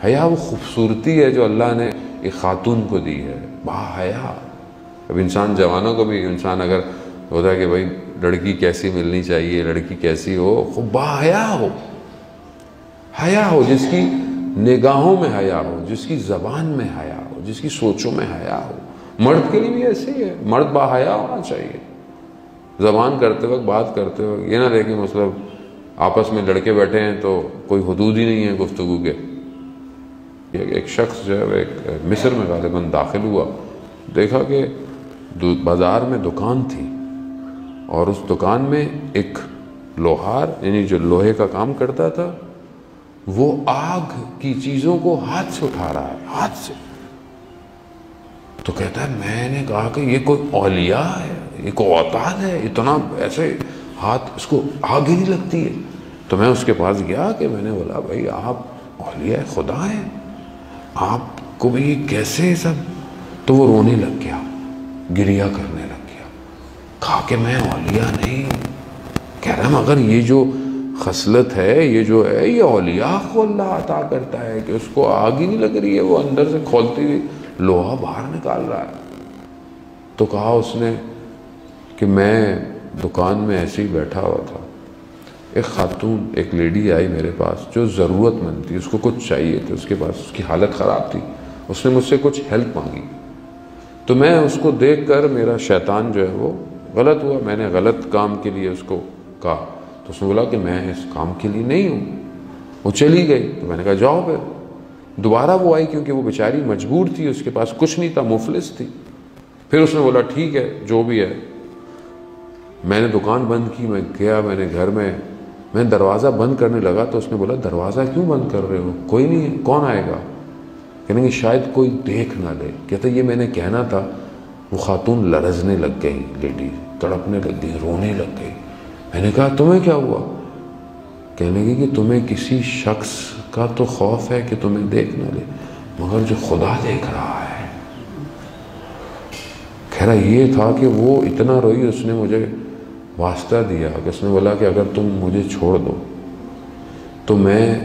حیا وہ خوبصورتی ہے جو اللہ نے ایک خاتون کو دی ہے، با حیا۔ اب انسان جوانوں کو بھی انسان اگر ہوتا ہے کہ بھائی لڑکی کیسی ملنی چاہیے، لڑکی کیسی ہو، خوب با حیا ہو، حیا ہو، جس کی نگاہوں میں حیا ہو، جس کی زبان میں حیا ہو، جس کی سوچوں میں حیا ہو۔ مرد کے لیے بھی ایسے ہی ہے، مرد با حیا ہونا چاہیے، زبان کرتے وقت، بات کرتے وقت یہ نہ دیکھیں مطلب آپس میں لڑکے بیٹھے ہیں تو کوئی حدود ہی نہیں ہے گفتگو کے۔ ایک شخص جو ہے ایک مصر میں غالباً داخل ہوا، دیکھا کہ بازار میں دکان تھی اور اس دکان میں ایک لوہار یعنی جو لوہے کا کام کرتا تھا وہ آگ کی چیزوں کو ہاتھ سے اٹھا رہا ہے، ہاتھ سے۔ تو کہتا ہے میں نے کہا کہ یہ کوئی اولیاء ہے، یہ کوئی اوتاد ہے، اتنا ایسے ہاتھ اس کو آگ ہی نہیں لگتی ہے۔ تو میں اس کے پاس گیا کہ میں نے بولا بھائی آپ اولیاء خدا ہیں، آپ کو بھی کیسے سب؟ تو وہ رونے لگ گیا، گریہ کرنے لگ گیا، کہا کہ میں اولیاء نہیں۔ کہہ رہا مگر یہ جو خصلت ہے، یہ جو ہے، یہ اولیاء کو اللہ عطا کرتا ہے کہ اس کو آگ ہی نہیں لگ رہی ہے، وہ اندر سے کھولتی ہوئی لوہا باہر نکال رہا ہے۔ تو کہا اس نے کہ میں دکان میں ایسے ہی بیٹھا ہوا تھا، ایک خاتون، ایک لیڈی آئی میرے پاس جو ضرورت مند تھی، اس کو کچھ چاہیے تھا، اس کے پاس اس کی حالت خراب تھی، اس نے مجھ سے کچھ ہیلپ مانگی۔ تو میں اس کو دیکھ کر میرا شیطان جو ہے وہ غلط ہوا، میں نے غلط کام کے لیے اس کو کہا۔ تو اس نے بولا کہ میں اس کام کے لیے نہیں ہوں، وہ چلی گئی۔ تو میں نے کہا جاؤ پھر۔ دوبارہ وہ آئی کیونکہ وہ بیچاری مجبور تھی، اس کے پاس کچھ نہیں تھا، مفلس تھی۔ پھر اس نے بولا ٹھیک ہے جو بھی ہے۔ میں نے دکان بند کی، میں گیا، میں نے گھر میں دروازہ بند کرنے لگا تو اس نے بولا دروازہ کیوں بند کر رہے ہو؟ کوئی نہیں ہے، کون آئے گا؟ کہنے کہ شاید کوئی دیکھ نہ لے۔ کہتا یہ میں نے کہنا تھا، وہ خاتون لرزنے لگ گئی، لیڈی تڑپنے لگ گئی، رونے لگ گئی۔ میں نے کہا تمہیں کیا ہوا؟ کہنے لگی کہ تمہیں کسی شخص کا تو خوف ہے کہ تمہیں دیکھ نہ لے، مگر جو خدا دیکھ رہا ہے۔ کہہ رہا یہ تھا کہ وہ اتنا روئی، اس نے مجھے واسطہ دیا کہ اس نے بولا کہ اگر تم مجھے چھوڑ دو تو میں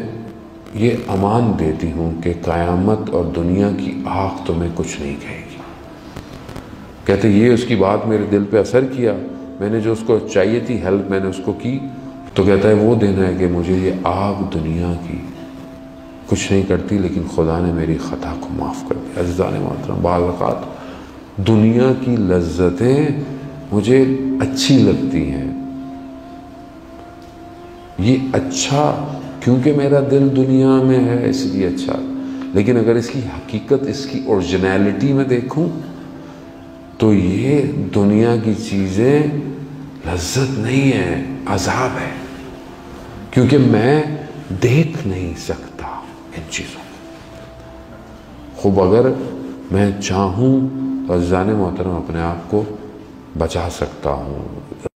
یہ امان دیتی ہوں کہ قیامت اور دنیا کی آگ تمہیں کچھ نہیں کہے گی۔ کہتے یہ اس کی بات میرے دل پہ اثر کیا، میں نے جو اس کو چاہیے تھی ہیلپ میں نے اس کو کی۔ تو کہتا ہے وہ دن ہے کہ مجھے یہ آگ دنیا کی کچھ نہیں کرتی، لیکن خدا نے میری خطا کو معاف کر دیا۔ عزیزان محترم، بعض اوقات دنیا کی لذتیں مجھے اچھی لگتی ہیں، یہ اچھا کیونکہ میرا دل دنیا میں ہے اس لیے اچھا، لیکن اگر اس کی حقیقت، اس کی اوریجنیلٹی میں دیکھوں تو یہ دنیا کی چیزیں لذت نہیں ہے، عذاب ہے، کیونکہ میں دیکھ نہیں سکتا ان چیزوں کو۔ خوب اگر میں چاہوں تو عزیزان محترم اپنے آپ کو بچا سکتا ہوں۔